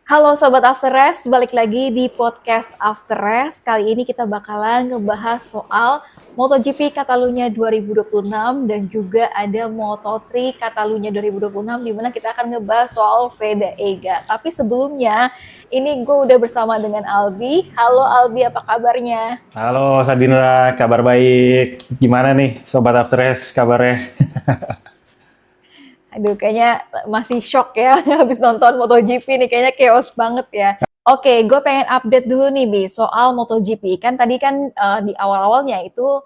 Halo Sobat After Rest, balik lagi di podcast After Rest. Kali ini kita bakalan ngebahas soal MotoGP Catalunya 2026 dan juga ada Moto3 Catalunya 2026 di mana kita akan ngebahas soal Veda Ega. Tapi sebelumnya, ini gue udah bersama dengan Albi. Halo Albi, apa kabarnya? Halo Sadinra, kabar baik. Gimana nih Sobat After Rest kabarnya? Aduh, kayaknya masih shock ya habis nonton MotoGP nih, kayaknya chaos banget ya. Oke, gue pengen update dulu nih, Bi, soal MotoGP. Kan tadi kan di awal-awalnya itu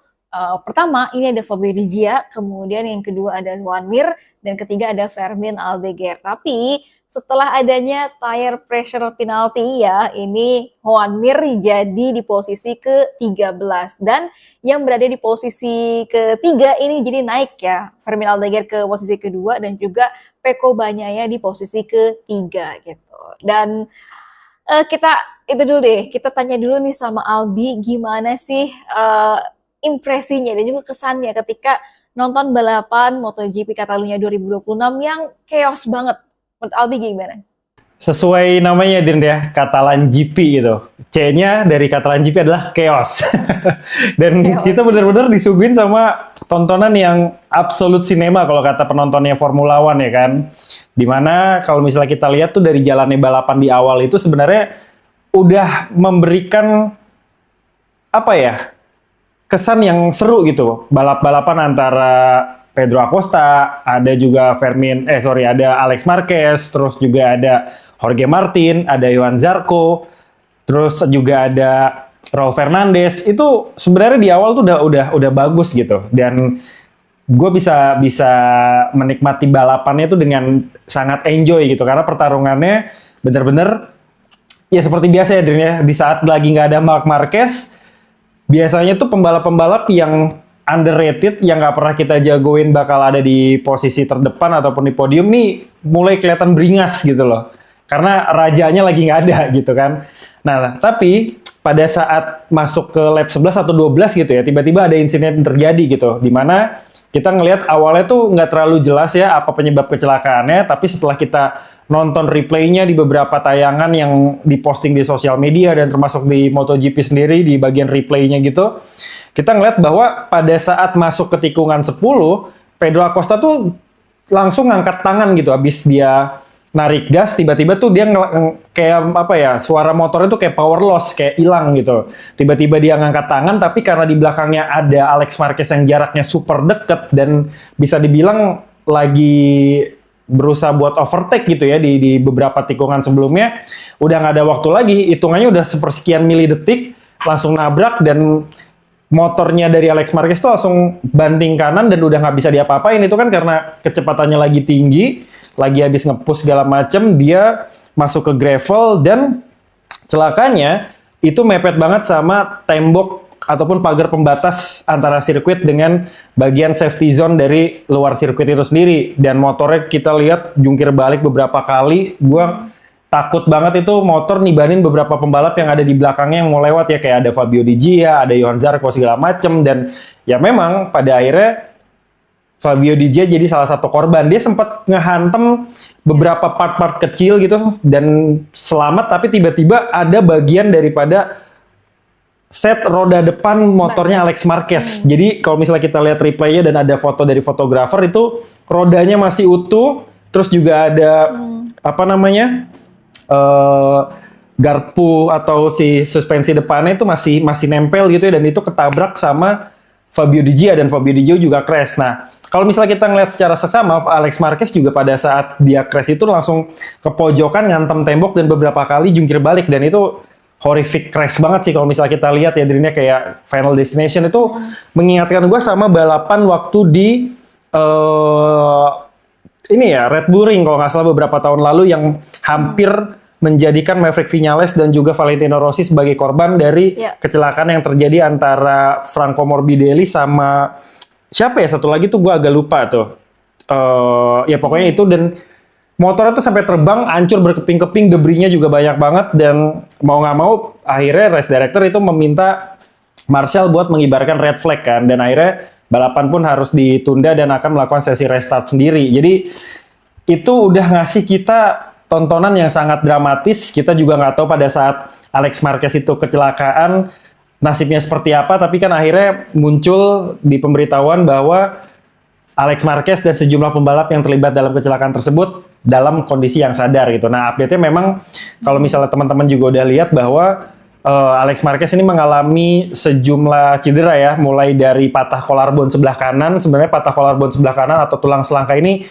pertama ini ada Fabio Di Gia, kemudian yang kedua ada Joan Mir, dan ketiga ada Fermin Aldeguer. Tapi setelah adanya tire pressure penalty ya, ini Joan Mir jadi di posisi ke-13. Dan yang berada di posisi ketiga ini jadi naik ya. Fermin Aldeguer ke posisi kedua dan juga Pecco Bagnaia di posisi ketiga gitu. Dan kita itu dulu deh, kita tanya dulu nih sama Albi gimana sih impresinya dan juga kesannya ketika nonton balapan MotoGP Catalunya 2026 yang chaos banget. Menurut Albi gimana? Sesuai namanya Din ya, Catalan GP gitu. C-nya dari Catalan GP adalah chaos. Dan Chaos. kita benar-benar disuguhin sama tontonan yang absolut cinema kalau kata penontonnya Formula One ya kan. Dimana kalau misalnya kita lihat tuh dari jalannya balapan di awal itu sebenarnya udah memberikan apa ya, kesan yang seru gitu. Balap-balapan antara Pedro Acosta, ada juga ada Alex Marquez, terus juga ada Jorge Martin, ada Johan Zarco, terus juga ada Raul Fernandez. Itu sebenarnya di awal tuh udah bagus gitu. Dan gue bisa menikmati balapannya tuh dengan sangat enjoy gitu karena pertarungannya bener-bener ya seperti biasa ya Drin ya, di saat lagi nggak ada Marc Marquez biasanya tuh pembalap-pembalap yang underrated yang nggak pernah kita jagoin bakal ada di posisi terdepan ataupun di podium nih mulai kelihatan beringas gitu loh karena rajanya lagi nggak ada gitu kan. Nah tapi pada saat masuk ke lap 11 atau 12 gitu ya tiba-tiba ada insiden terjadi gitu di mana kita ngelihat awalnya tuh nggak terlalu jelas ya apa penyebab kecelakaannya, tapi setelah kita nonton replaynya di beberapa tayangan yang diposting di sosial media dan termasuk di MotoGP sendiri di bagian replaynya gitu, kita ngeliat bahwa pada saat masuk ke tikungan 10, Pedro Acosta tuh langsung ngangkat tangan gitu habis dia narik gas, tiba-tiba tuh dia kayak apa ya, suara motornya tuh kayak power loss, kayak hilang gitu. Tiba-tiba dia ngangkat tangan, tapi karena di belakangnya ada Alex Marquez yang jaraknya super deket dan bisa dibilang lagi berusaha buat overtake gitu ya di beberapa tikungan sebelumnya, udah nggak ada waktu lagi, hitungannya udah sepersekian milidetik, langsung nabrak dan motornya dari Alex Marquez tuh langsung banting kanan dan udah nggak bisa diapa-apain. Itu kan karena kecepatannya lagi tinggi, lagi habis nge-push segala macem, dia masuk ke gravel dan celakanya itu mepet banget sama tembok ataupun pagar pembatas antara sirkuit dengan bagian safety zone dari luar sirkuit itu sendiri. Dan motornya kita lihat jungkir balik beberapa kali, gua takut banget itu motor nibanin beberapa pembalap yang ada di belakangnya yang mau lewat ya, kayak ada Fabio Di Gia, ada Johan Zarco segala macem. Dan ya memang pada akhirnya Fabio Di Gia jadi salah satu korban. Dia sempat ngehantem beberapa part-part kecil gitu dan selamat, tapi tiba-tiba ada bagian daripada set roda depan motornya Alex Marquez. Jadi kalau misalnya kita lihat replaynya dan ada foto dari fotografer itu rodanya masih utuh, terus juga ada apa namanya garpu atau si suspensi depannya itu masih nempel gitu ya, dan itu ketabrak sama Fabio Di Gia dan Fabio Di Gia juga crash. Nah, kalau misalnya kita ngeliat secara seksama, Alex Marquez juga pada saat dia crash itu langsung ke pojokan, ngantem tembok dan beberapa kali jungkir balik, dan itu horrific crash banget sih kalau misalnya kita lihat ya dirinya kayak Final Destination itu mengingatkan gue sama balapan waktu di ini ya Red Bull Ring kalau nggak salah beberapa tahun lalu yang hampir menjadikan Maverick Viñales dan juga Valentino Rossi sebagai korban dari kecelakaan yang terjadi antara Franco Morbidelli sama siapa ya satu lagi tuh gue agak lupa tuh. Ya pokoknya itu, dan motornya tuh sampai terbang, hancur berkeping-keping, debrinya juga banyak banget, dan mau nggak mau akhirnya race director itu meminta Marshall buat mengibarkan red flag kan, dan akhirnya balapan pun harus ditunda dan akan melakukan sesi restart sendiri. Jadi itu udah ngasih kita tontonan yang sangat dramatis. Kita juga nggak tahu pada saat Alex Marquez itu kecelakaan nasibnya seperti apa, tapi kan akhirnya muncul di pemberitahuan bahwa Alex Marquez dan sejumlah pembalap yang terlibat dalam kecelakaan tersebut dalam kondisi yang sadar gitu. Nah, update-nya memang kalau misalnya teman-teman juga udah lihat bahwa Alex Marquez ini mengalami sejumlah cedera ya, mulai dari patah collarbone sebelah kanan. Sebenarnya patah collarbone sebelah kanan atau tulang selangka ini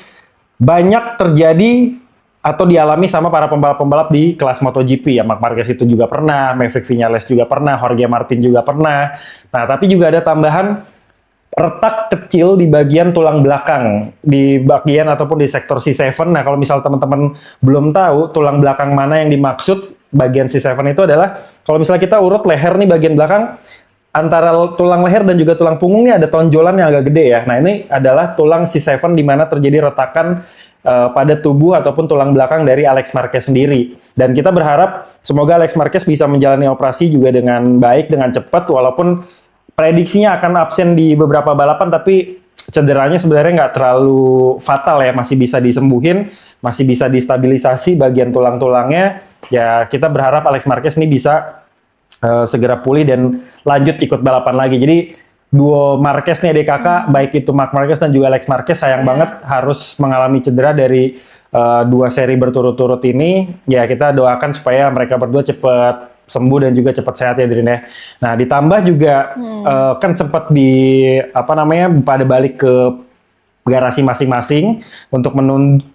banyak terjadi atau dialami sama para pembalap-pembalap di kelas MotoGP ya. Marc Marquez itu juga pernah, Maverick Viñales juga pernah, Jorge Martin juga pernah. Nah, tapi juga ada tambahan retak kecil di bagian tulang belakang, di bagian ataupun di sektor C7. Nah, kalau misal teman-teman belum tahu tulang belakang mana yang dimaksud bagian C7 itu adalah, kalau misalnya kita urut leher nih bagian belakang, antara tulang leher dan juga tulang punggung ini ada tonjolan yang agak gede ya. Nah, ini adalah tulang C7 di mana terjadi retakan pada tubuh ataupun tulang belakang dari Alex Marquez sendiri. Dan kita berharap semoga Alex Marquez bisa menjalani operasi juga dengan baik, dengan cepat, walaupun prediksinya akan absen di beberapa balapan, tapi cederanya sebenarnya nggak terlalu fatal ya, masih bisa disembuhin, masih bisa distabilisasi bagian tulang-tulangnya. Ya, kita berharap Alex Marquez ini bisa segera pulih dan lanjut ikut balapan lagi. Jadi duo Marquez nih adik kakak, baik itu Marc Marquez dan juga Alex Marquez, sayang banget harus mengalami cedera dari dua seri berturut-turut ini. Ya, kita doakan supaya mereka berdua cepat sembuh dan juga cepat sehat ya, Drin ya. Nah, ditambah juga kan sempat pada balik ke garasi masing-masing untuk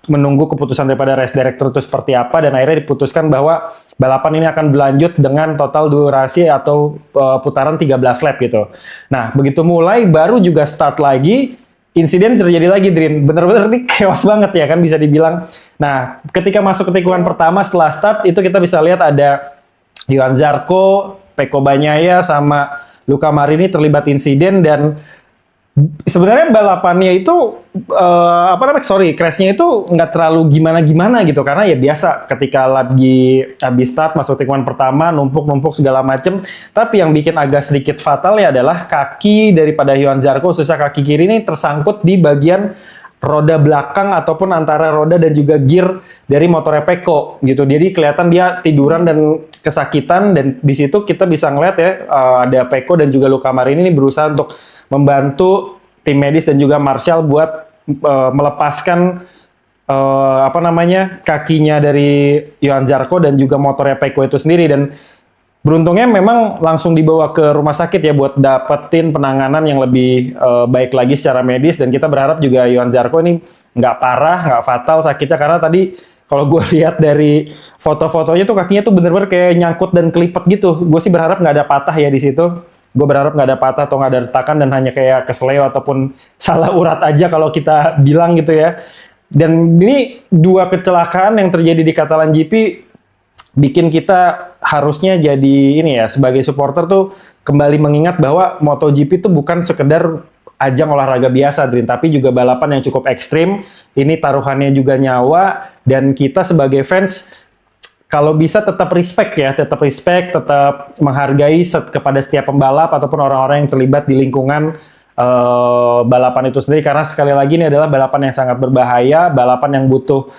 menunggu keputusan daripada race director itu seperti apa, dan akhirnya diputuskan bahwa balapan ini akan berlanjut dengan total durasi atau putaran 13 lap gitu. Nah, begitu mulai baru juga start lagi, insiden terjadi lagi, Drin. Bener-bener ini chaos banget ya kan bisa dibilang. Nah, ketika masuk ke tikungan pertama setelah start itu kita bisa lihat ada Johan Zarco, Pecco Bagnaia, sama Luca Marini terlibat insiden, dan sebenarnya balapannya itu crash-nya itu nggak terlalu gimana-gimana gitu, karena ya biasa ketika lagi habis start masuk tikungan pertama numpuk-numpuk segala macem. Tapi yang bikin agak sedikit fatal ya adalah kaki daripada Johan Zarco, khususnya kaki kiri ini tersangkut di bagian roda belakang ataupun antara roda dan juga gear dari motornya Pecco gitu. Jadi kelihatan dia tiduran dan kesakitan, dan di situ kita bisa ngeliat ya ada Pecco dan juga Luca Marini ini berusaha untuk membantu tim medis dan juga Marshall buat melepaskan kakinya dari Johan Zarco dan juga motornya Pecco itu sendiri. Dan beruntungnya memang langsung dibawa ke rumah sakit ya buat dapetin penanganan yang lebih baik lagi secara medis, dan kita berharap juga Johan Zarco ini nggak parah, nggak fatal sakitnya, karena tadi kalau gue lihat dari foto-fotonya tuh kakinya tuh bener-bener kayak nyangkut dan kelipet gitu. Gue sih berharap nggak ada patah ya di situ. Gue berharap nggak ada patah atau nggak ada retakan dan hanya kayak kesleo ataupun salah urat aja kalau kita bilang gitu ya. Dan ini dua kecelakaan yang terjadi di Catalan GP bikin kita harusnya jadi ini ya, sebagai supporter tuh kembali mengingat bahwa MotoGP itu bukan sekedar ajang olahraga biasa, Drin, tapi juga balapan yang cukup ekstrim. Ini taruhannya juga nyawa, dan kita sebagai fans kalau bisa tetap respect, tetap menghargai kepada setiap pembalap ataupun orang-orang yang terlibat di lingkungan balapan itu sendiri, karena sekali lagi ini adalah balapan yang sangat berbahaya, balapan yang butuh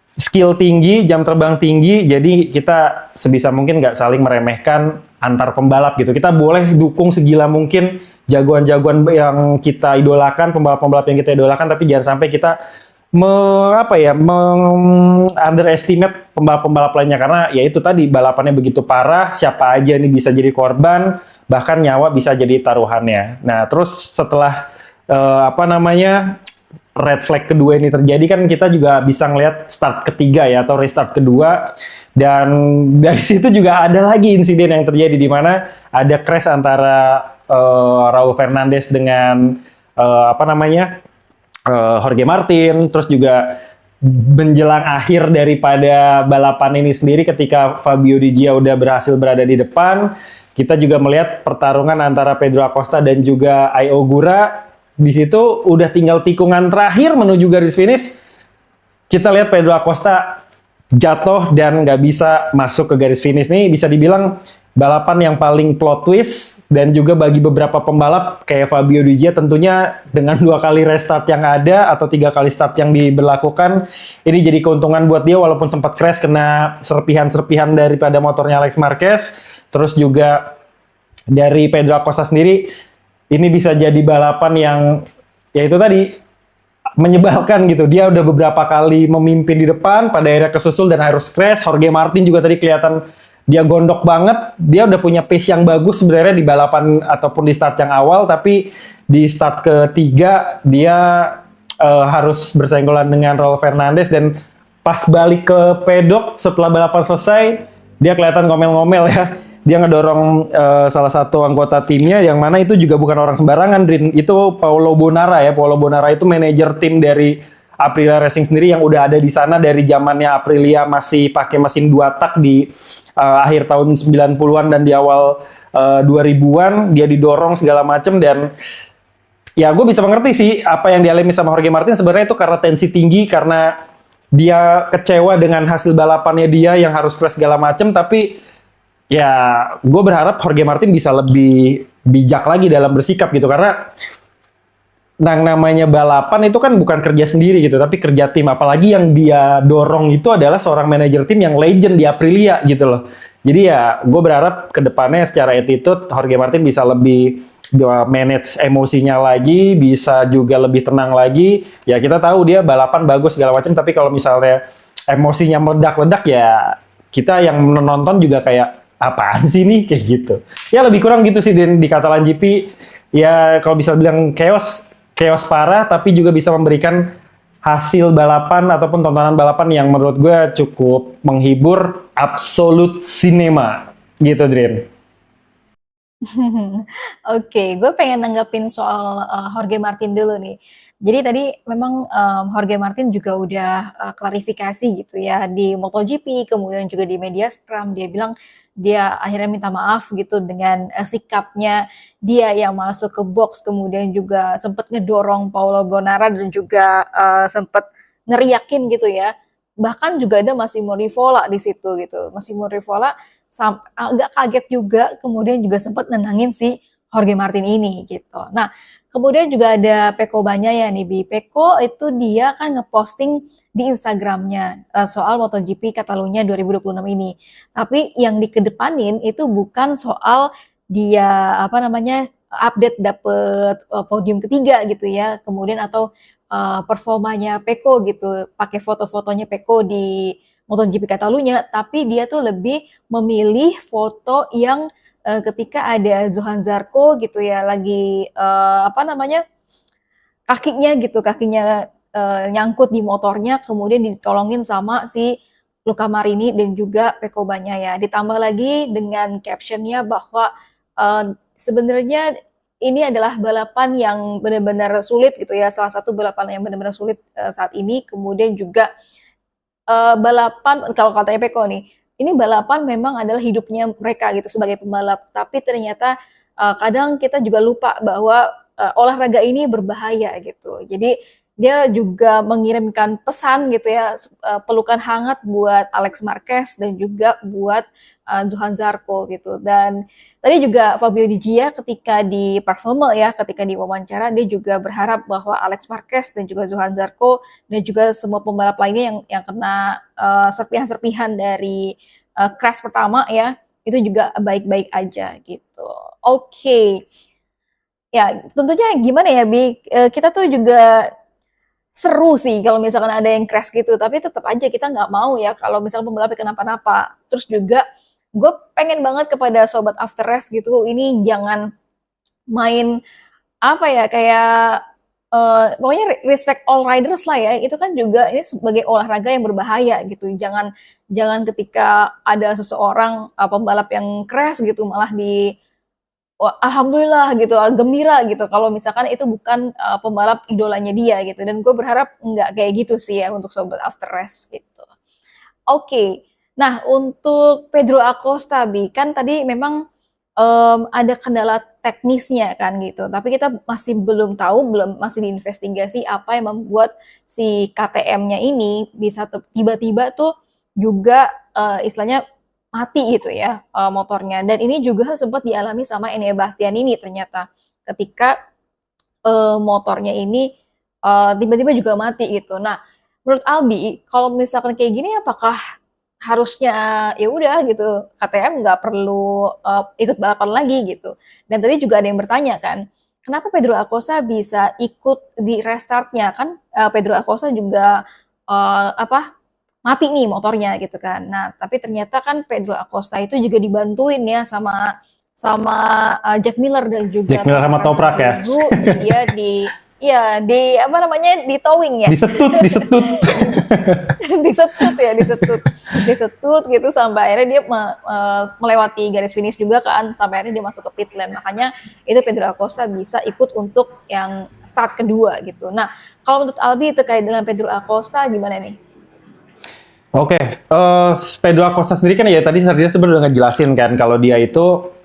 skill tinggi, jam terbang tinggi. Jadi kita sebisa mungkin nggak saling meremehkan antar pembalap gitu. Kita boleh dukung segila mungkin jagoan-jagoan yang kita idolakan, pembalap-pembalap yang kita idolakan, tapi jangan sampai kita underestimate pembalap-pembalap lainnya, karena ya itu tadi balapannya begitu parah, siapa aja ini bisa jadi korban, bahkan nyawa bisa jadi taruhannya. Nah, terus setelah red flag kedua ini terjadi kan kita juga bisa ngelihat start ketiga ya, atau restart kedua, dan dari situ juga ada lagi insiden yang terjadi di mana ada crash antara Raul Fernandez dengan Jorge Martin. Terus juga menjelang akhir daripada balapan ini sendiri, ketika Fabio Di Gio udah berhasil berada di depan, kita juga melihat pertarungan antara Pedro Acosta dan juga Ai Ogura. Di situ udah tinggal tikungan terakhir menuju garis finish. Kita lihat Pedro Acosta jatuh dan nggak bisa masuk ke garis finish. Nih bisa dibilang balapan yang paling plot twist, dan juga bagi beberapa pembalap kayak Fabio Di Gia tentunya dengan 2 kali restart yang ada atau 3 kali start yang diberlakukan, ini jadi keuntungan buat dia walaupun sempat crash kena serpihan-serpihan daripada motornya Alex Marquez, terus juga dari Pedro Acosta sendiri. Ini bisa jadi balapan yang ya itu tadi menyebalkan gitu. Dia udah beberapa kali memimpin di depan, pada akhirnya kesusul dan harus crash. Jorge Martin juga tadi kelihatan dia gondok banget. Dia udah punya pace yang bagus sebenarnya di balapan ataupun di start yang awal, tapi di start ketiga dia harus bersenggolan dengan Raul Fernandez, dan pas balik ke pedok setelah balapan selesai, dia kelihatan ngomel-ngomel ya. Dia ngedorong salah satu anggota timnya, yang mana itu juga bukan orang sembarangan, Drin. Itu Paulo Bonara ya. Paulo Bonara itu manajer tim dari Aprilia Racing sendiri yang udah ada di sana dari zamannya Aprilia masih pakai mesin 2 tak di akhir tahun 90-an dan di awal 2000-an. Dia didorong segala macem, dan ya gue bisa mengerti sih apa yang dialami sama Jorge Martin. Sebenarnya itu karena tensi tinggi, karena dia kecewa dengan hasil balapannya dia yang harus crash segala macem. Tapi ya gue berharap Jorge Martin bisa lebih bijak lagi dalam bersikap gitu, karena namanya balapan itu kan bukan kerja sendiri gitu, tapi kerja tim. Apalagi yang dia dorong itu adalah seorang manajer tim yang legend di Aprilia gitu loh. Jadi ya gue berharap kedepannya secara attitude Jorge Martin bisa lebih manage emosinya lagi, bisa juga lebih tenang lagi. Ya kita tahu dia balapan bagus segala macam, tapi kalau misalnya emosinya meledak-ledak, ya kita yang menonton juga kayak apaan sih nih, kayak gitu. Ya lebih kurang gitu sih di Catalan GP. Ya kalau bisa bilang chaos parah, tapi juga bisa memberikan hasil balapan ataupun tontonan balapan yang menurut gue cukup menghibur, absolute cinema gitu, Drin. Oke, gue pengen nanggapin soal Jorge Martin dulu nih. Jadi tadi memang Jorge Martin juga udah klarifikasi gitu ya di MotoGP, kemudian juga di media scrum. Dia bilang dia akhirnya minta maaf gitu dengan sikapnya dia yang masuk ke box, kemudian juga sempat ngedorong Paulo Bonara dan juga sempat ngeriakin gitu ya. Bahkan juga ada Massimo Rivola di situ gitu. Massimo Rivola agak kaget juga, kemudian juga sempat nenangin si Jorge Martin ini gitu. Nah, kemudian juga ada Pecco Bagnaia nih, Bi. Pecco itu dia kan ngeposting di Instagramnya soal MotoGP Catalunya 2026 ini. Tapi yang dikedepanin itu bukan soal dia apa namanya update dapet podium ketiga gitu ya, kemudian atau performanya Pecco gitu, pakai foto-fotonya Pecco di MotoGP Catalunya, tapi dia tuh lebih memilih foto yang ketika ada Johan Zarco gitu ya lagi apa namanya kakinya nyangkut di motornya, kemudian ditolongin sama si Luca Marini dan juga Pecco Bagnaia. Ditambah lagi dengan captionnya bahwa sebenarnya ini adalah balapan yang benar-benar sulit gitu ya, salah satu balapan yang benar-benar sulit saat ini. Kemudian juga balapan, kalau katanya Pecco nih, ini balapan memang adalah hidupnya mereka gitu sebagai pembalap, tapi ternyata kadang kita juga lupa bahwa olahraga ini berbahaya gitu. Jadi dia juga mengirimkan pesan gitu ya, pelukan hangat buat Alex Marquez dan juga buat Johan Zarco gitu. Dan tadi juga Fabio Di Gia ketika di Parfume ya, ketika di wawancara, dia juga berharap bahwa Alex Marquez dan juga Johan Zarco dan juga semua pembalap lainnya yang kena serpihan-serpihan dari crash pertama ya, itu juga baik-baik aja gitu. Oke. Ya, tentunya gimana ya, Bi? Kita tuh juga seru sih kalau misalkan ada yang crash gitu, tapi tetap aja kita nggak mau ya kalau misalkan pembalapnya kenapa-napa. Terus juga gue pengen banget kepada sobat After Race gitu, ini jangan main apa ya kayak pokoknya respect all riders lah ya. Itu kan juga ini sebagai olahraga yang berbahaya gitu. Jangan jangan ketika ada seseorang pembalap yang crash gitu malah di wah, alhamdulillah gitu, gembira gitu kalau misalkan itu bukan pembalap idolanya dia gitu. Dan gue berharap nggak kayak gitu sih ya untuk sobat After Race gitu. Oke, nah untuk Pedro Acosta, Bi, kan tadi memang ada kendala teknisnya kan gitu. Tapi kita masih belum tahu, masih diinvestigasi apa yang membuat si KTM-nya ini bisa tiba-tiba tuh juga istilahnya mati gitu ya motornya. Dan ini juga sempat dialami sama Enea Bastianini ternyata ketika motornya ini tiba-tiba juga mati gitu. Nah, menurut Albi, kalau misalkan kayak gini, apakah harusnya ya udah gitu, KTM nggak perlu ikut balapan lagi gitu. Dan tadi juga ada yang bertanya kan, kenapa Pedro Acosta bisa ikut di restartnya kan? Pedro Acosta juga apa mati nih motornya gitu kan. Nah, tapi ternyata kan Pedro Acosta itu juga dibantuin ya sama sama Jack Miller dan juga Jack Miller sama Toprak ya. Dia di apa namanya di towing ya Disetut. disetut gitu sampai akhirnya dia melewati garis finish juga kan, sampai akhirnya dia masuk ke pit lane. Makanya itu Pedro Acosta bisa ikut untuk yang start kedua gitu. Nah, kalau menurut Albi terkait dengan Pedro Acosta gimana nih? Oke, Pedro Acosta sendiri kan ya tadi saya sebenarnya udah ngejelasin kan kalau dia itu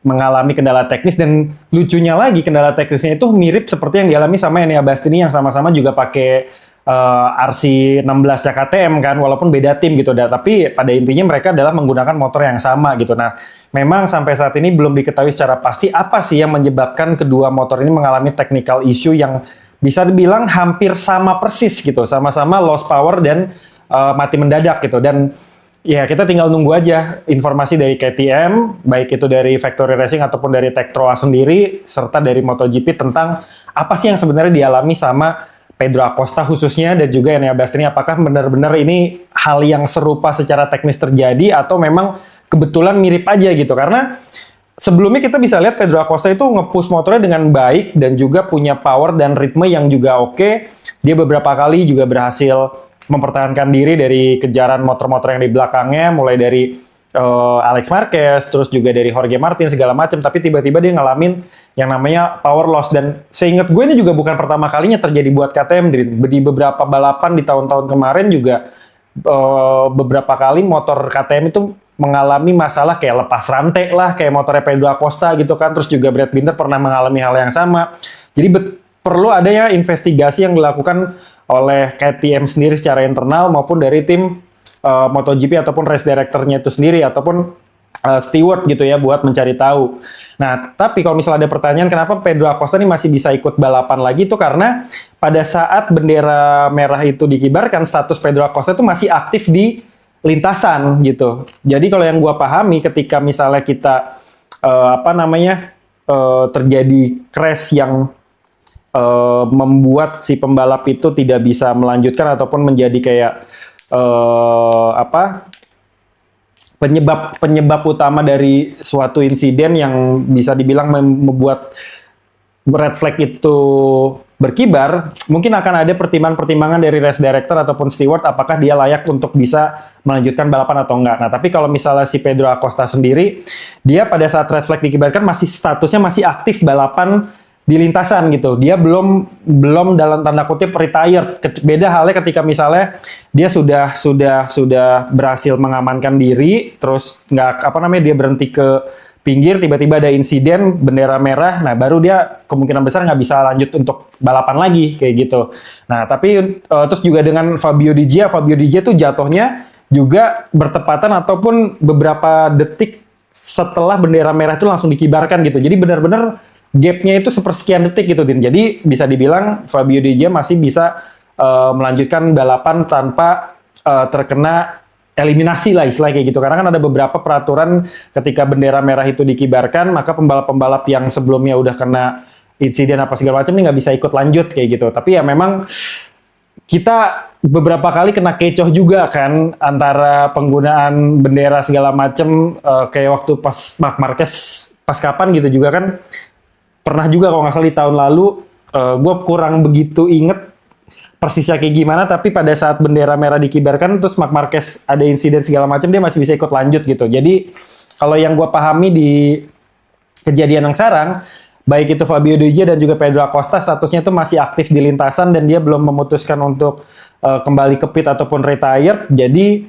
mengalami kendala teknis, dan lucunya lagi kendala teknisnya itu mirip seperti yang dialami sama Enea Bastianini yang sama-sama juga pakai RC16 KTM kan, walaupun beda tim gitu. Tapi pada intinya mereka adalah menggunakan motor yang sama gitu. Nah, memang sampai saat ini belum diketahui secara pasti apa sih yang menyebabkan kedua motor ini mengalami technical issue yang bisa dibilang hampir sama persis gitu, sama-sama lost power dan mati mendadak gitu. Dan ya, kita tinggal nunggu aja informasi dari KTM, baik itu dari Factory Racing ataupun dari Tektroa sendiri, serta dari MotoGP tentang apa sih yang sebenarnya dialami sama Pedro Acosta khususnya, dan juga Enea Bastianini. Apakah benar-benar ini hal yang serupa secara teknis terjadi, atau memang kebetulan mirip aja gitu. Karena sebelumnya kita bisa lihat Pedro Acosta itu nge-push motornya dengan baik, dan juga punya power dan ritme yang juga oke. Dia beberapa kali juga berhasil mempertahankan diri dari kejaran motor-motor yang di belakangnya, mulai dari Alex Marquez, terus juga dari Jorge Martin segala macam. Tapi tiba-tiba dia ngalamin yang namanya power loss, dan seingat gue ini juga bukan pertama kalinya terjadi buat KTM. Di beberapa balapan di tahun-tahun kemarin juga beberapa kali motor KTM itu mengalami masalah kayak lepas rantai lah, kayak motornya Pedro Acosta gitu kan. Terus juga Brad Binder pernah mengalami hal yang sama. Jadi perlu adanya investigasi yang dilakukan oleh KTM sendiri secara internal maupun dari tim MotoGP ataupun race director-nya itu sendiri ataupun steward gitu ya, buat mencari tahu. Nah, tapi kalau misalnya ada pertanyaan kenapa Pedro Acosta ini masih bisa ikut balapan lagi, itu karena pada saat bendera merah itu dikibarkan, status Pedro Acosta itu masih aktif di lintasan gitu. Jadi kalau yang gua pahami, ketika misalnya kita terjadi crash yang membuat si pembalap itu tidak bisa melanjutkan ataupun menjadi kayak penyebab utama dari suatu insiden yang bisa dibilang membuat red flag itu berkibar, mungkin akan ada pertimbangan-pertimbangan dari race director ataupun steward apakah dia layak untuk bisa melanjutkan balapan atau enggak. Nah, tapi kalau misalnya si Pedro Acosta sendiri, dia pada saat red flag dikibarkan masih statusnya masih aktif balapan di lintasan gitu. Dia belum dalam tanda kutip retired. Beda halnya ketika misalnya dia sudah berhasil mengamankan diri, terus dia berhenti ke pinggir, tiba-tiba ada insiden bendera merah, nah baru dia kemungkinan besar nggak bisa lanjut untuk balapan lagi kayak gitu. Nah, tapi terus juga dengan Fabio Di Gia tuh jatuhnya juga bertepatan ataupun beberapa detik setelah bendera merah itu langsung dikibarkan gitu. Jadi benar-benar gapnya itu sepersekian detik gitu, Din. Jadi bisa dibilang Fabio Di Gia masih bisa melanjutkan balapan tanpa terkena eliminasi lah istilah kayak gitu. Karena kan ada beberapa peraturan ketika bendera merah itu dikibarkan, maka pembalap-pembalap yang sebelumnya udah kena insiden apa segala macam ini nggak bisa ikut lanjut kayak gitu. Tapi ya memang kita beberapa kali kena kecoh juga kan antara penggunaan bendera segala macam, kayak waktu pas Marc Marquez pas kapan gitu juga kan. Pernah juga kalau nggak salah di tahun lalu, gue kurang begitu inget persisnya kayak gimana, tapi pada saat bendera merah dikibarkan, terus Marc Marquez ada insiden segala macam, dia masih bisa ikut lanjut gitu. Jadi, kalau yang gue pahami di kejadian yang sekarang, baik itu Fabio Di Gia dan juga Pedro Acosta, statusnya itu masih aktif di lintasan, dan dia belum memutuskan untuk kembali ke pit ataupun retired, jadi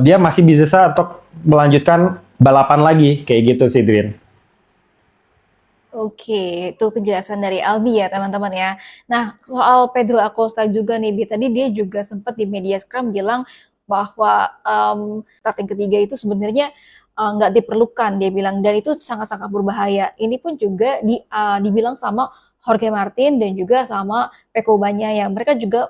dia masih bisa untuk melanjutkan balapan lagi, kayak gitu sih, Dwin. Oke, itu penjelasan dari Albi ya teman-teman ya. Nah, soal Pedro Acosta juga nih, Bi. Tadi dia juga sempat di media scrum bilang bahwa starting ketiga itu sebenarnya nggak diperlukan, dia bilang, dan itu sangat-sangat berbahaya. Ini pun juga dibilang sama Jorge Martin dan juga sama Pecco Bagnaia. Mereka juga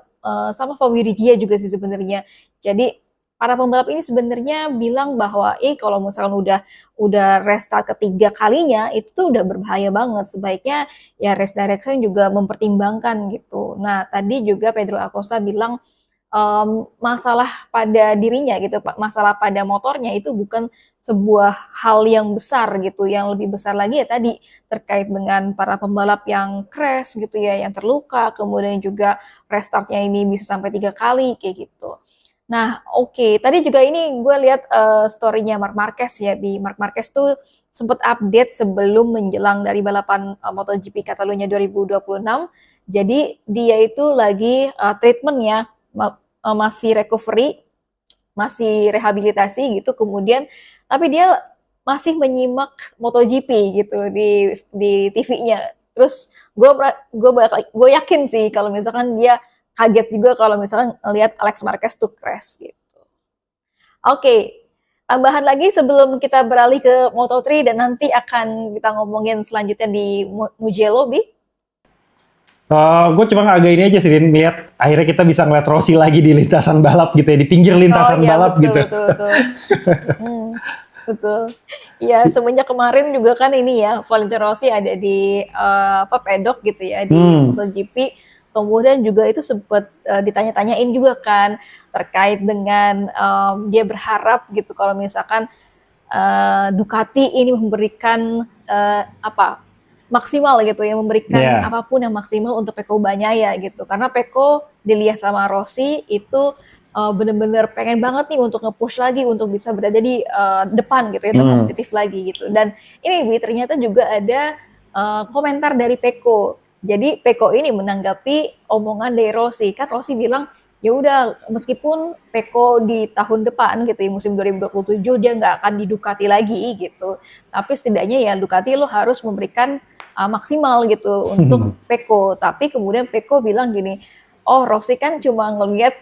sama Fabio Di Gia juga sih sebenarnya. Jadi para pembalap ini sebenarnya bilang bahwa kalau misalkan udah restart ketiga kalinya itu tuh udah berbahaya banget. Sebaiknya ya race direction juga mempertimbangkan gitu. Nah, tadi juga Pedro Acosta bilang masalah pada dirinya gitu, masalah pada motornya itu bukan sebuah hal yang besar gitu. Yang lebih besar lagi ya tadi terkait dengan para pembalap yang crash gitu ya, yang terluka, kemudian juga restartnya ini bisa sampai 3 kali kayak gitu. Nah, oke. Tadi juga ini gue lihat story-nya Marc Marquez ya, Marc Marquez tuh sempat update sebelum menjelang dari balapan MotoGP Catalunya 2026. Jadi dia itu lagi treatment ya, masih recovery, masih rehabilitasi gitu, kemudian tapi dia masih menyimak MotoGP gitu di TV-nya. Terus gue yakin sih kalau misalkan dia kaget juga kalau misalkan lihat Alex Marquez tuh crash gitu. Oke, tambahan lagi sebelum kita beralih ke Moto3 dan nanti akan kita ngomongin selanjutnya di Mugello, Bi. Gue cuma agak ini aja sih, lihat akhirnya kita bisa ngeliat Rossi lagi di lintasan balap gitu ya, di pinggir lintasan balap betul, gitu. Betul. Betul. Ya, semenjak kemarin juga kan ini ya, Valentino Rossi ada di pedok gitu ya di MotoGP. Kemudian juga itu sempat ditanya-tanyain juga kan terkait dengan dia berharap gitu kalau misalkan Ducati ini memberikan maksimal gitu ya, memberikan apapun yang maksimal untuk Pecco Bagnaia gitu. Karena Pecco dilihat sama Rossi itu bener-bener pengen banget nih untuk nge-push lagi untuk bisa berada di depan gitu ya, untuk kompetitif lagi gitu. Dan ini ternyata juga ada komentar dari Pecco. Jadi Pecco ini menanggapi omongan dari Rossi. Kan Rossi bilang, ya udah meskipun Pecco di tahun depan gitu ya, musim 2027 dia nggak akan di Ducati lagi gitu. Tapi setidaknya ya Ducati lo harus memberikan maksimal gitu untuk Pecco. Tapi kemudian Pecco bilang gini, oh Rossi kan cuma ngelihat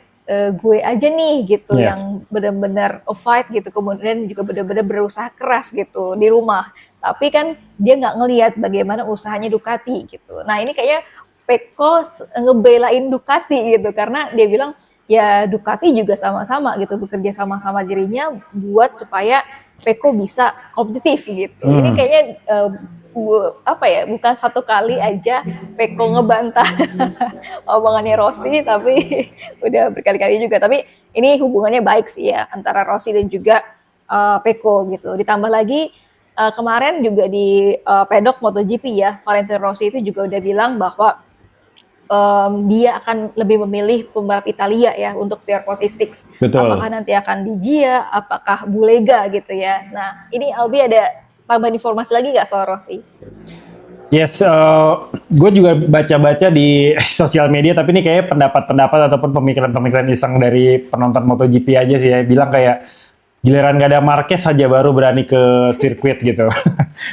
gue aja nih gitu yang benar-benar fight gitu, kemudian juga benar-benar berusaha keras gitu di rumah. Tapi kan dia nggak ngelihat bagaimana usahanya Ducati gitu. Nah ini kayaknya Pecco ngebelain Ducati gitu karena dia bilang ya Ducati juga sama-sama gitu bekerja sama-sama dirinya buat supaya Pecco bisa kompetitif gitu. Ini kayaknya bukan satu kali aja Pecco ngebantah omongannya Rossi, tapi udah berkali-kali juga. Tapi ini hubungannya baik sih ya antara Rossi dan juga Pecco gitu. Ditambah lagi kemarin juga di pedok MotoGP ya, Valentino Rossi itu juga udah bilang bahwa dia akan lebih memilih pembalap Italia ya untuk VR46. Betul. Apakah nanti akan Di Gia, apakah Bulega gitu ya. Nah ini Albi ada tambahan informasi lagi nggak soal Rossi? Yes, gue juga baca-baca di sosial media, tapi ini kayak pendapat-pendapat ataupun pemikiran-pemikiran iseng dari penonton MotoGP aja sih ya, bilang kayak giliran gak ada Marquez saja baru berani ke sirkuit gitu.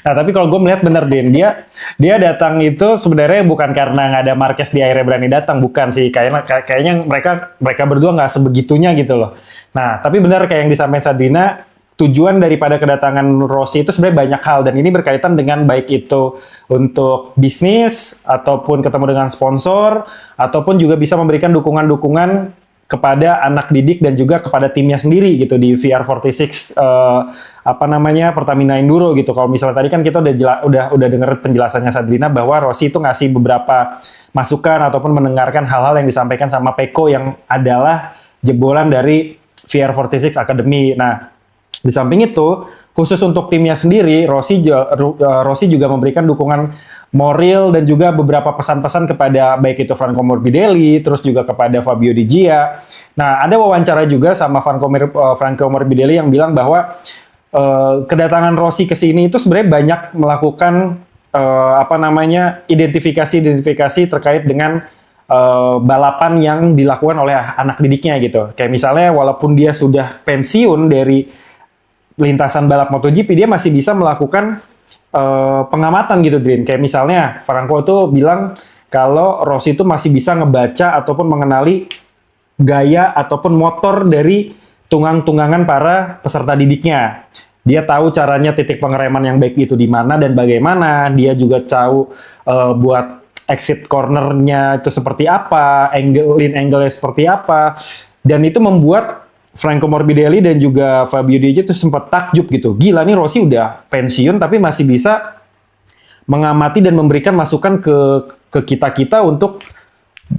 Nah tapi kalau gue melihat bener Din, dia datang itu sebenarnya bukan karena nggak ada Marquez di akhirnya berani datang, bukan sih. Kayaknya mereka berdua nggak sebegitunya gitu loh. Nah tapi benar kayak yang disampaikan Sadrina, tujuan daripada kedatangan Rossi itu sebenarnya banyak hal, dan ini berkaitan dengan baik itu untuk bisnis ataupun ketemu dengan sponsor ataupun juga bisa memberikan dukungan-dukungan kepada anak didik dan juga kepada timnya sendiri gitu di VR46 Pertamina Enduro gitu. Kalau misalnya tadi kan kita udah dengar penjelasannya Sadrina bahwa Rossi itu ngasih beberapa masukan ataupun mendengarkan hal-hal yang disampaikan sama Pecco yang adalah jebolan dari VR46 Academy. Nah, di samping itu, khusus untuk timnya sendiri, Rossi juga memberikan dukungan moral dan juga beberapa pesan-pesan kepada baik itu Franco Morbidelli, terus juga kepada Fabio Di Gia. Nah, ada wawancara juga sama Franco Morbidelli yang bilang bahwa kedatangan Rossi ke sini itu sebenarnya banyak melakukan identifikasi terkait dengan balapan yang dilakukan oleh anak didiknya gitu. Kayak misalnya walaupun dia sudah pensiun dari lintasan balap MotoGP, dia masih bisa melakukan pengamatan gitu, Drin. Kayak misalnya Franco tuh bilang kalau Rossi itu masih bisa ngebaca ataupun mengenali gaya ataupun motor dari tunggang-tunggangan para peserta didiknya. Dia tahu caranya titik pengereman yang baik itu di mana dan bagaimana. Dia juga tahu buat exit cornernya itu seperti apa, angle-nya seperti apa. Dan itu membuat Franco Morbidelli dan juga Fabio Di Gio itu sempat takjub gitu. Gila nih, Rossi udah pensiun tapi masih bisa mengamati dan memberikan masukan ke kita-kita untuk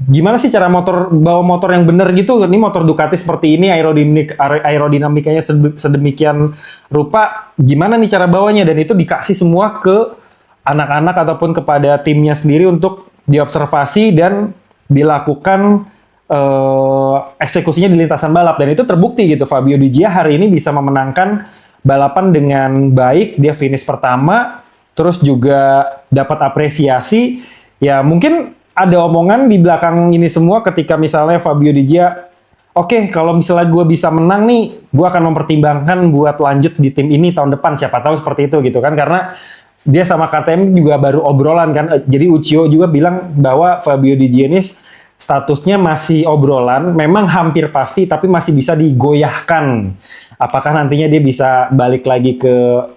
gimana sih cara bawa motor yang benar gitu. Ini motor Ducati seperti ini, aerodinamikanya sedemikian rupa, gimana nih cara bawanya, dan itu dikasih semua ke anak-anak ataupun kepada timnya sendiri untuk diobservasi dan dilakukan eksekusinya di lintasan balap. Dan itu terbukti gitu, Fabio Di Gio hari ini bisa memenangkan balapan dengan baik. Dia finish pertama, terus juga dapat apresiasi. Ya mungkin ada omongan di belakang ini semua ketika misalnya Fabio Di Gio, oke, kalau misalnya gue bisa menang nih, gue akan mempertimbangkan buat lanjut di tim ini tahun depan. Siapa tahu seperti itu gitu kan, karena dia sama KTM juga baru obrolan kan. Jadi Uchiho juga bilang bahwa Fabio Di Gio ini statusnya masih obrolan, memang hampir pasti, tapi masih bisa digoyahkan. Apakah nantinya dia bisa balik lagi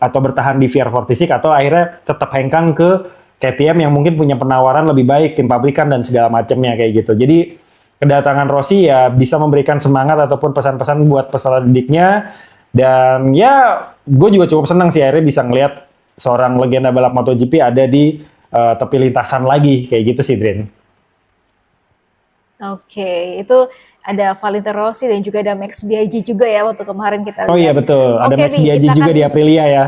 atau bertahan di VR46 atau akhirnya tetap hengkang ke KTM yang mungkin punya penawaran lebih baik, tim pabrikan dan segala macamnya kayak gitu. Jadi kedatangan Rossi ya bisa memberikan semangat ataupun pesan-pesan buat peserta didiknya. Dan ya gue juga cukup senang sih akhirnya bisa ngelihat seorang legenda balap MotoGP ada di tepi lintasan lagi kayak gitu sih, Drin. Oke, itu ada Valentino Rossi dan juga ada Max Biaggi juga ya waktu kemarin kita lihat. Oh iya betul, ada Max Biaggi juga di Aprilia ya.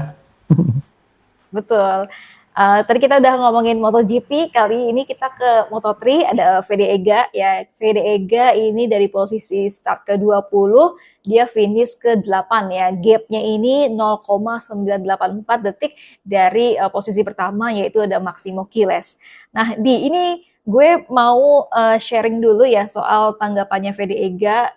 Betul. Tadi kita udah ngomongin MotoGP, kali ini kita ke Moto3, ada Fede Ega ya. Fede Ega ini dari posisi start ke-20, dia finish ke-8 ya. Gapnya ini 0,984 detik dari posisi pertama, yaitu ada Maximo Quiles. Nah, di ini gue mau sharing dulu ya soal tanggapannya Fede Ega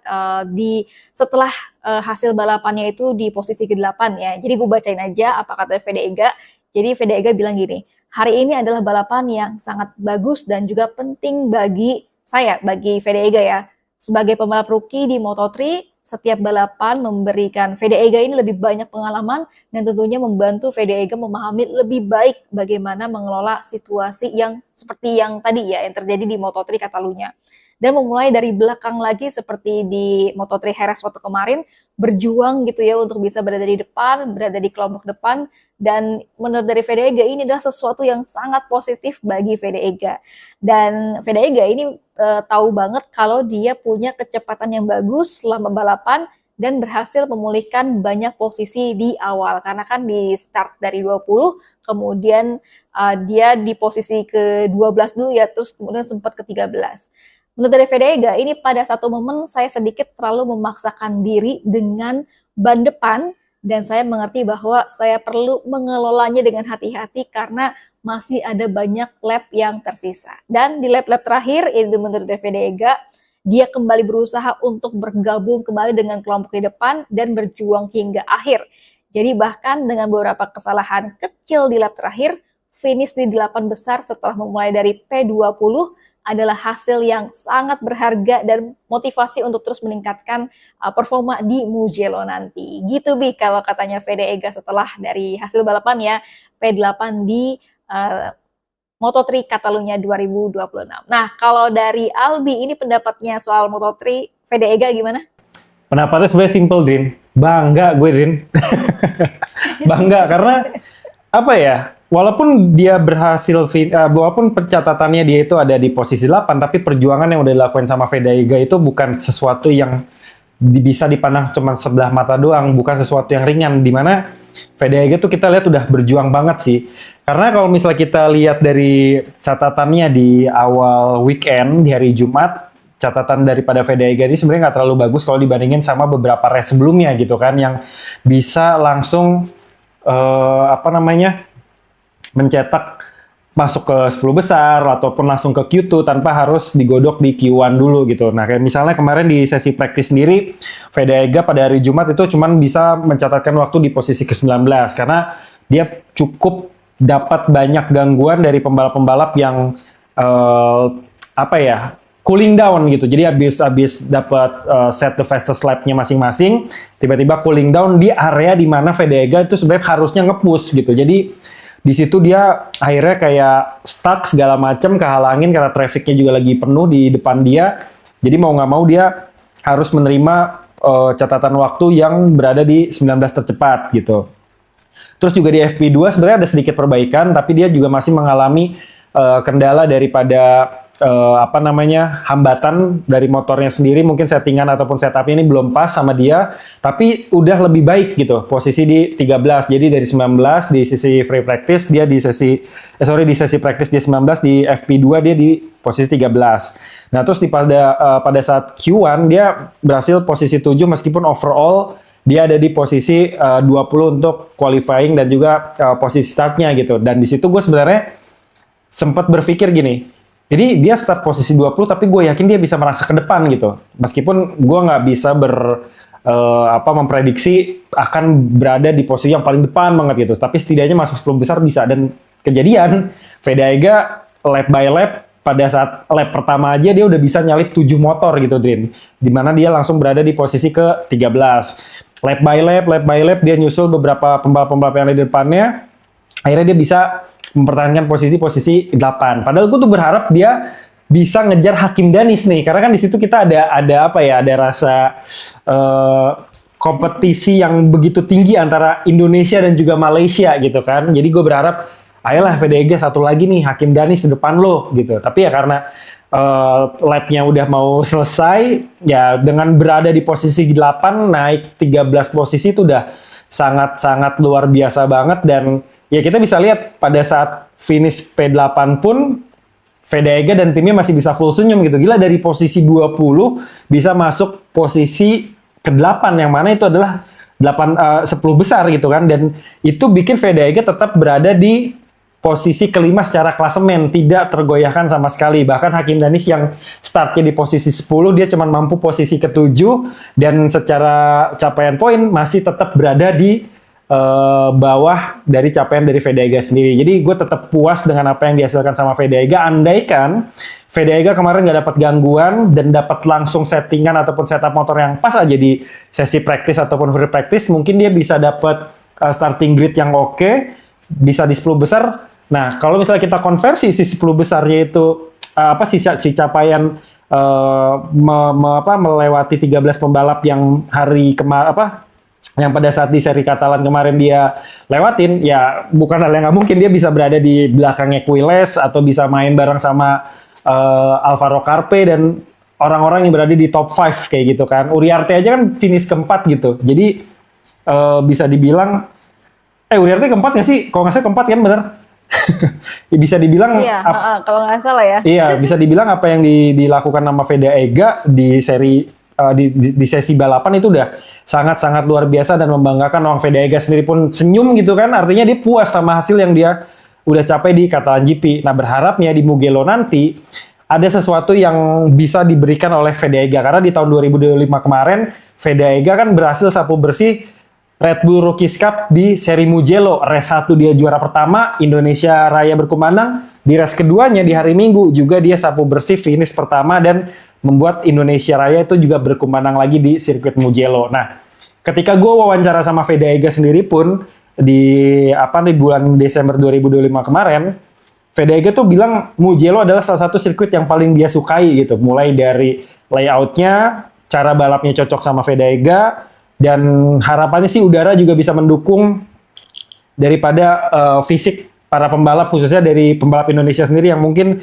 setelah hasil balapannya itu di posisi ke-8 ya. Jadi gue bacain aja apa kata Fede Ega. Jadi Fede Ega bilang gini, hari ini adalah balapan yang sangat bagus dan juga penting bagi saya, bagi Fede Ega ya. Sebagai pembalap rookie di Moto3, setiap balapan memberikan Fede Ega ini lebih banyak pengalaman dan tentunya membantu Fede Ega memahami lebih baik bagaimana mengelola situasi yang seperti yang tadi ya, yang terjadi di Moto3 Catalunya. Dan memulai dari belakang lagi seperti di Moto3 Jerez waktu kemarin, berjuang gitu ya untuk bisa berada di depan, berada di kelompok depan. Dan menurut dari Fede Ega ini adalah sesuatu yang sangat positif bagi Fede Ega. Dan Fede Ega ini tahu banget kalau dia punya kecepatan yang bagus selama balapan dan berhasil memulihkan banyak posisi di awal. Karena kan di start dari 20, kemudian dia di posisi ke-12 dulu ya, terus kemudian sempat ke-13. Menurut dari Fede Ega, ini pada satu momen saya sedikit terlalu memaksakan diri dengan ban depan, dan saya mengerti bahwa saya perlu mengelolanya dengan hati-hati karena masih ada banyak lap yang tersisa. Dan di lap-lap terakhir, itu menurut dari Fede Ega, dia kembali berusaha untuk bergabung kembali dengan kelompok di depan dan berjuang hingga akhir. Jadi bahkan dengan beberapa kesalahan kecil di lap terakhir, finish di 8 besar setelah memulai dari P20 adalah hasil yang sangat berharga dan motivasi untuk terus meningkatkan performa di Mugello nanti. Gitu Bi, kalau katanya Fede Ega setelah dari hasil balapan ya, P8 di Moto3 Catalunya 2026. Nah, kalau dari Albi, ini pendapatnya soal Moto3, Fede Ega gimana? Pendapatnya sebenarnya simple, Drin. Bangga gue, Drin. Bangga, karena apa ya, walaupun dia berhasil, walaupun pencatatannya dia itu ada di posisi 8, tapi perjuangan yang udah dilakukan sama Fede Ega itu bukan sesuatu yang bisa dipandang cuma sebelah mata doang, bukan sesuatu yang ringan, dimana Fede Ega tuh kita lihat udah berjuang banget sih. Karena kalau misalnya kita lihat dari catatannya di awal weekend, di hari Jumat, catatan daripada Fede Ega ini sebenarnya nggak terlalu bagus kalau dibandingin sama beberapa race sebelumnya gitu kan, yang bisa langsung mencetak masuk ke 10 besar ataupun langsung ke Q2 tanpa harus digodok di Q1 dulu gitu. Nah, kayak misalnya kemarin di sesi praktis sendiri, Fede Ega pada hari Jumat itu cuman bisa mencatatkan waktu di posisi ke-19 karena dia cukup dapat banyak gangguan dari pembalap-pembalap yang cooling down gitu. Jadi habis dapat set the fastest lap-nya masing-masing, tiba-tiba cooling down di area di mana Vega itu sebenarnya harusnya nge-push gitu. Jadi di situ dia akhirnya kayak stuck segala macam, kehalangin karena trafficnya juga lagi penuh di depan dia. Jadi mau nggak mau dia harus menerima catatan waktu yang berada di 19 tercepat gitu. Terus juga di FP2 sebenarnya ada sedikit perbaikan, tapi dia juga masih mengalami kendala daripada hambatan dari motornya sendiri, mungkin settingan ataupun setupnya ini belum pas sama dia, tapi udah lebih baik gitu, posisi di 13. Jadi dari 19 di sisi free practice dia di sesi practice dia 19, di FP2 dia di posisi 13. Nah, terus pada saat Q1 dia berhasil posisi 7 meskipun overall dia ada di posisi 20 untuk qualifying dan juga posisi startnya gitu. Dan di situ gue sebenarnya sempat berpikir gini, jadi dia start posisi 20 tapi gue yakin dia bisa merangsak ke depan gitu. Meskipun gue nggak bisa memprediksi akan berada di posisi yang paling depan banget gitu. Tapi setidaknya masuk 10 besar bisa. Dan kejadian, Vega lap by lap pada saat lap pertama aja dia udah bisa nyalip 7 motor gitu, Drin. Dimana dia langsung berada di posisi ke-13. Lap by lap, dia nyusul beberapa pembalap-pembalap yang ada di depannya. Akhirnya dia bisa mempertahankan posisi 8. Padahal gue tuh berharap dia bisa ngejar Hakim Danis nih, karena kan di situ kita ada rasa kompetisi yang begitu tinggi antara Indonesia dan juga Malaysia gitu kan. Jadi gue berharap, ayolah Vega satu lagi nih, Hakim Danis di depan lo gitu. Tapi ya karena lap-nya udah mau selesai, ya dengan berada di posisi 8, naik 13 posisi itu udah sangat-sangat luar biasa banget. Dan ya kita bisa lihat pada saat finish P8 pun Vega dan timnya masih bisa full senyum gitu. Gila, dari posisi 20 bisa masuk posisi ke-8 yang mana itu adalah 10 besar gitu kan. Dan itu bikin Vega tetap berada di posisi kelima secara klasemen, tidak tergoyahkan sama sekali. Bahkan Hakim Danis yang startnya di posisi 10, dia cuma mampu posisi ke-7 dan secara capaian poin masih tetap berada di bawah dari capaian dari Vega sendiri. Jadi gue tetap puas dengan apa yang dihasilkan sama Vega. Andaikan Vega kemarin nggak dapat gangguan dan dapat langsung settingan ataupun setup motor yang pas aja di sesi practice ataupun free practice, mungkin dia bisa dapat starting grid yang oke, bisa di 10 besar. Nah, kalau misalnya kita konversi si 10 besarnya itu si capaian melewati 13 pembalap yang yang pada saat di seri Katalan kemarin dia lewatin, ya bukan hal yang nggak mungkin dia bisa berada di belakangnya Quiles atau bisa main bareng sama Alvaro Carpe dan orang-orang yang berada di top 5 kayak gitu kan. Uriarte aja kan finish keempat gitu. Jadi bisa dibilang Uriarte keempat nggak sih? Kalau nggak salah keempat kan, bener? Ya, bisa dibilang iya, kalau nggak salah ya. Iya, bisa dibilang apa yang dilakukan sama Vega di seri di sesi balapan itu udah sangat-sangat luar biasa dan membanggakan. Orang Vega sendiri pun senyum gitu kan, artinya dia puas sama hasil yang dia udah capai di Catalan GP. Nah, berharapnya di Mugello nanti ada sesuatu yang bisa diberikan oleh Vega, karena di tahun 2025 kemarin Vega kan berhasil sapu bersih Red Bull Rookies Cup di seri Mugello. Race 1 dia juara pertama, Indonesia Raya berkumandang. Di race keduanya di hari Minggu juga dia sapu bersih finish pertama dan membuat Indonesia Raya itu juga berkumandang lagi di sirkuit Mugello. Nah, ketika gue wawancara sama Vega sendiri pun di bulan Desember 2025 kemarin, Vega tuh bilang Mugello adalah salah satu sirkuit yang paling dia sukai gitu. Mulai dari layoutnya, cara balapnya cocok sama Vega, dan harapannya sih udara juga bisa mendukung daripada fisik para pembalap, khususnya dari pembalap Indonesia sendiri yang mungkin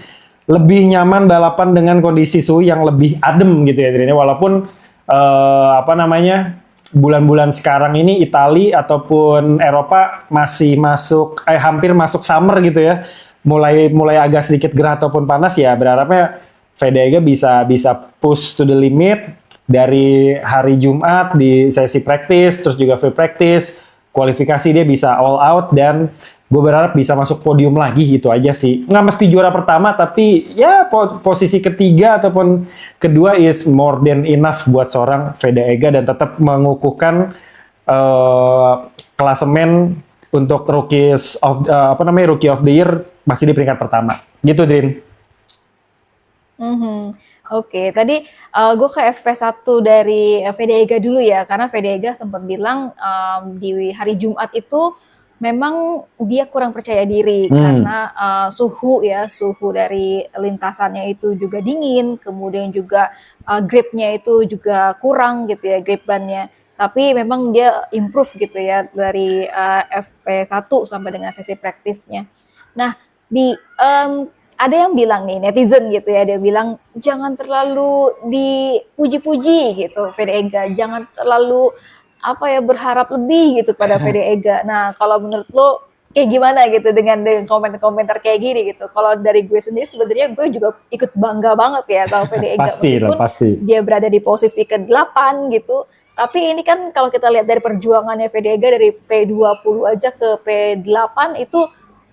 lebih nyaman balapan dengan kondisi suhu yang lebih adem gitu ya. Walaupun bulan-bulan sekarang ini Italia ataupun Eropa masih hampir masuk summer gitu ya. Mulai agak sedikit gerah ataupun panas, ya berharapnya Vega bisa push to the limit dari hari Jumat di sesi practice, terus juga free practice, kualifikasi dia bisa all out, dan gue berharap bisa masuk podium lagi, itu aja sih. Nggak mesti juara pertama, tapi ya posisi ketiga ataupun kedua is more than enough buat seorang Vega dan tetap mengukuhkan klasemen untuk Rookie of the Year masih di peringkat pertama. Gitu, Drin. Oke, tadi gue ke FP1 dari Vega dulu ya, karena Vega sempat bilang di hari Jumat itu memang dia kurang percaya diri Hmm, karena suhu dari lintasannya itu juga dingin, kemudian juga gripnya itu juga kurang gitu ya, grip bannya. Tapi memang dia improve gitu ya dari FP1 sampai dengan sesi praktisnya. Nah, di ada yang bilang nih netizen gitu ya, dia bilang jangan terlalu dipuji-puji gitu Fede Ega, jangan terlalu apa ya berharap lebih gitu pada Fede Ega. Nah kalau menurut lo kayak gimana gitu dengan komentar-komentar kayak gini gitu? Kalau dari gue sendiri sebenarnya gue juga ikut bangga banget ya sama Fede Ega pasti lah, meskipun pasti. dia berada di posisi ke-8 gitu. Tapi ini kan kalau kita lihat dari perjuangannya Fede Ega dari P20 aja ke P8 itu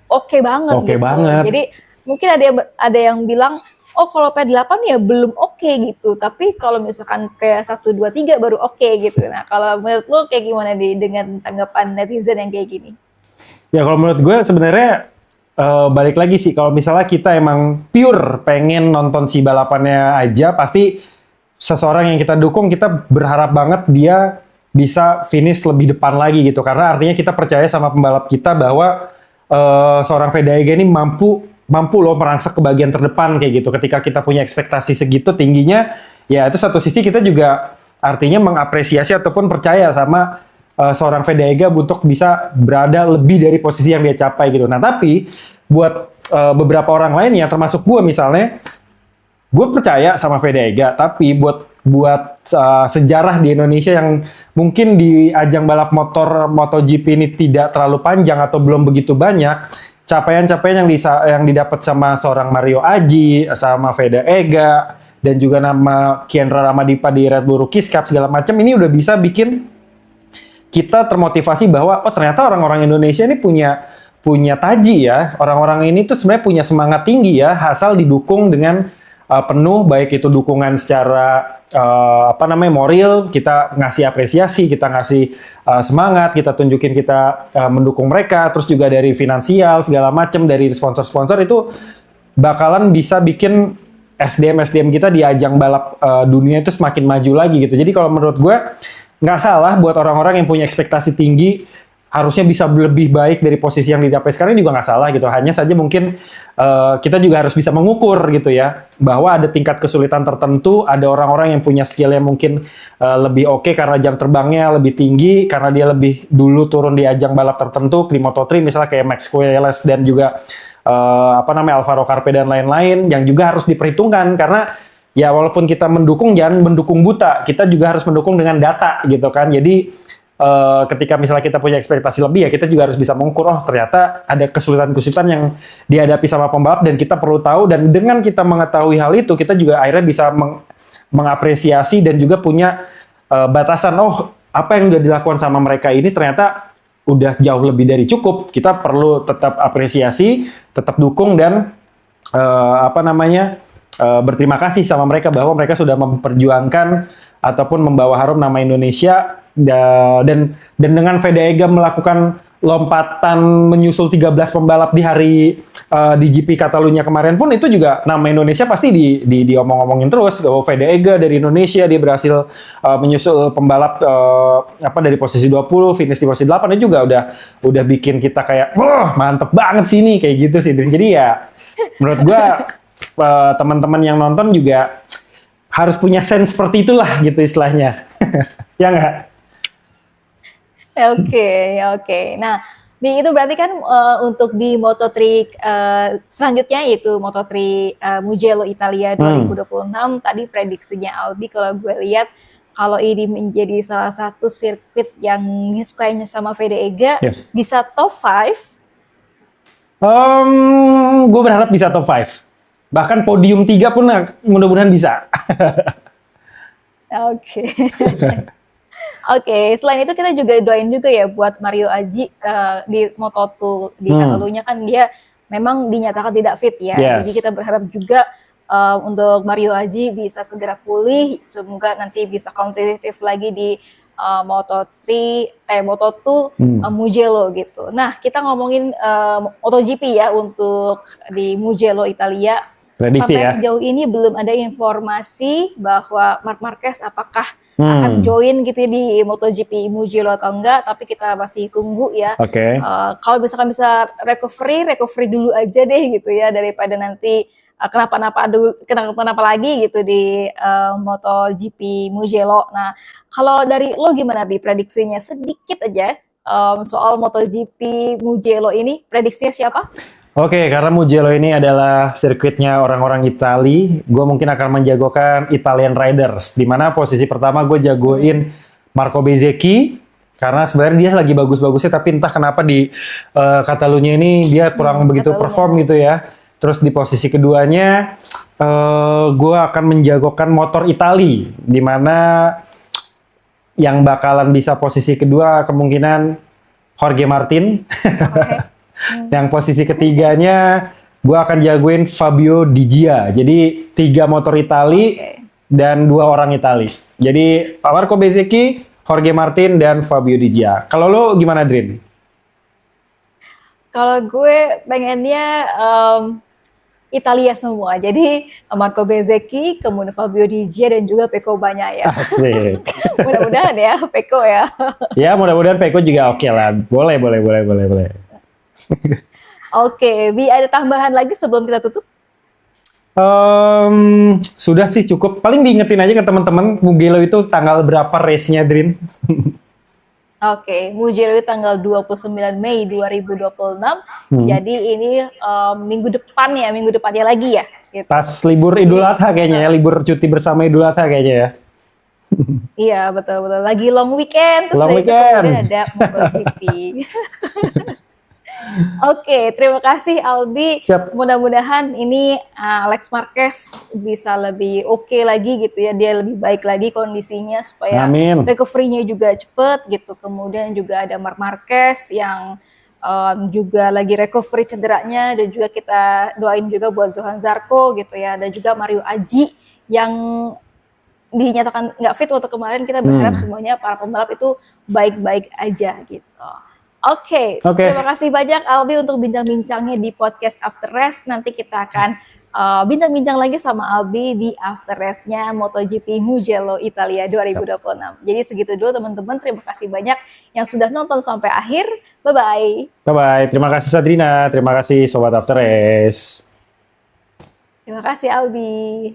oke banget Oke gitu. banget. Jadi mungkin ada yang bilang, oh kalau P8 ya belum oke gitu, tapi kalau misalkan P1, 2, 3 baru oke gitu. Nah kalau menurut lo kayak gimana dengan tanggapan netizen yang kayak gini? Ya kalau menurut gue sebenarnya balik lagi sih kalau misalnya kita emang pure pengen nonton si balapannya aja, pasti seseorang yang kita dukung kita berharap banget dia bisa finish lebih depan lagi gitu. Karena artinya kita percaya sama pembalap kita bahwa seorang Vedaiga ini mampu loh merangsek ke bagian terdepan kayak gitu. Ketika kita punya ekspektasi segitu tingginya, ya itu satu sisi kita juga artinya mengapresiasi ataupun percaya sama seorang Vedaiga untuk bisa berada lebih dari posisi yang dia capai gitu. Nah tapi buat beberapa orang lainnya termasuk gue misalnya, gue percaya sama Vedaiga, tapi buat sejarah di Indonesia yang mungkin di ajang balap motor MotoGP ini tidak terlalu panjang atau belum begitu banyak, capaian-capaian yang didapat sama seorang Mario Aji, sama Vedaiga, dan juga nama Kiandra Ramadipa di Red Bull Rookies Cup segala macam ini udah bisa bikin kita termotivasi bahwa oh ternyata orang-orang Indonesia ini punya taji ya. Orang-orang ini tuh sebenarnya punya semangat tinggi ya, asal didukung dengan penuh, baik itu dukungan secara apa namanya moral, kita ngasih apresiasi, kita ngasih semangat, kita tunjukin kita mendukung mereka, terus juga dari finansial segala macam, dari sponsor-sponsor itu bakalan bisa bikin SDM kita di ajang balap dunia itu semakin maju lagi gitu. Jadi kalau menurut gue nggak salah buat orang-orang yang punya ekspektasi tinggi harusnya bisa lebih baik dari posisi yang dicapai sekarang juga nggak salah gitu. Hanya saja mungkin kita juga harus bisa mengukur gitu ya bahwa ada tingkat kesulitan tertentu, ada orang-orang yang punya skill yang mungkin lebih oke karena jam terbangnya lebih tinggi, karena dia lebih dulu turun di ajang balap tertentu di Moto3 misalnya kayak Max Queiroz dan juga apa namanya Alvaro Carpe dan lain-lain yang juga harus diperhitungkan karena ya walaupun kita mendukung jangan mendukung buta, kita juga harus mendukung dengan data gitu kan. Jadi ketika misalnya kita punya ekspektasi lebih ya kita juga harus bisa mengukur oh ternyata ada kesulitan-kesulitan yang dihadapi sama pembalap dan kita perlu tahu, dan dengan kita mengetahui hal itu kita juga akhirnya bisa mengapresiasi dan juga punya batasan oh apa yang sudah dilakukan sama mereka ini ternyata udah jauh lebih dari cukup. Kita perlu tetap apresiasi, tetap dukung dan apa namanya berterima kasih sama mereka bahwa mereka sudah memperjuangkan ataupun membawa harum nama Indonesia dan dengan Vedaiga melakukan lompatan menyusul 13 pembalap di hari di GP Catalunya kemarin pun itu juga nama Indonesia pasti diomong-omongin terus bahwa Vedaiga dari Indonesia dia berhasil menyusul pembalap apa dari posisi 20 finish di posisi 8 itu juga udah bikin kita kayak wah mantep banget sih nih kayak gitu sih. Jadi ya menurut gua teman-teman yang nonton juga harus punya sense seperti itulah gitu istilahnya. Ya nggak? Oke, oke. Nah, itu berarti kan untuk di Moto3 selanjutnya yaitu Moto3 Mugello Italia Hmm. 2026 tadi prediksinya Albi kalau gue lihat kalau ini menjadi salah satu sirkuit yang disukainya sama Vedaiga Yes. bisa top 5. Gue berharap bisa top 5. Bahkan podium 3 pun mudah-mudahan bisa. Oke. Oke, selain itu kita juga doain juga ya buat Mario Aji di Moto2 di Catalunya kan dia memang dinyatakan tidak fit ya. Yes. Jadi kita berharap juga untuk Mario Aji bisa segera pulih, semoga nanti bisa kompetitif lagi di Moto2 Mugello gitu. Nah, kita ngomongin MotoGP ya untuk di Mugello Italia. Prediksi sampai ya. sejauh ini belum ada informasi bahwa Marc Marquez apakah akan join gitu ya di MotoGP Mugello atau enggak, tapi kita masih tunggu ya. Oke. Kalau misalkan bisa recovery dulu aja deh gitu ya, daripada nanti kenapa-napa lagi gitu di MotoGP Mugello. Nah, kalau dari lo gimana Bi prediksinya sedikit aja soal MotoGP Mugello ini, prediksinya siapa? Oke, karena Mugello ini adalah sirkuitnya orang-orang Itali, gue mungkin akan menjagokan Italian Riders. Di mana posisi pertama gue jagoin Marco Bezzecchi, karena sebenarnya dia lagi bagus-bagusnya, tapi entah kenapa di Catalunya ini dia kurang begitu Catalunya. perform gitu ya. Terus di posisi keduanya, gue akan menjagokan motor Itali, di mana yang bakalan bisa posisi kedua kemungkinan Jorge Martin. Oke. Yang posisi ketiganya gue akan jagoin Fabio Di Gia. Jadi 3 motor Itali dan 2 orang Itali. Jadi Marco Bezzecchi, Jorge Martin, dan Fabio Di Gia. Kalau lo gimana, Drin? Kalau gue pengennya Italia semua. Jadi Marco Bezzecchi, kemudian Fabio Di Gia, dan juga Pecco Bagnaia. Asik. Mudah-mudahan ya Pecco ya. Ya, mudah-mudahan Pecco juga oke lah. Boleh. Oke, Bi ada tambahan lagi sebelum kita tutup? Sudah sih cukup. Paling diingetin aja ke teman-teman, Mugello itu tanggal berapa race-nya, Drin? Oke, Mugello itu tanggal 29 Mei 2026. Jadi ini minggu depannya lagi ya. Gitu. Pas libur Idul Adha kayaknya ya, libur cuti bersama Idul Adha kayaknya ya. Iya, betul. Lagi long weekend, terus Long dari itu weekend. kemudian ada MotoGP. Oke, terima kasih Albi. Siap. Mudah-mudahan ini Alex Marquez bisa lebih oke lagi gitu ya. Dia lebih baik lagi kondisinya supaya Amin. recovery-nya juga cepet gitu. Kemudian juga ada Marc Marquez yang juga lagi recovery cederanya, dan juga kita doain juga buat Johan Zarco gitu ya. Dan juga Mario Aji yang dinyatakan nggak fit waktu kemarin. Kita berharap semuanya para pembalap itu baik-baik aja gitu. Oke. Terima kasih banyak Albi untuk bincang-bincangnya di podcast After Race. Nanti kita akan bincang-bincang lagi sama Albi di After Race-nya MotoGP Mugello Italia 2026. Jadi segitu dulu teman-teman. Terima kasih banyak yang sudah nonton sampai akhir. Bye-bye. Bye-bye. Terima kasih Sadrina. Terima kasih Sobat After Race. Terima kasih Albi.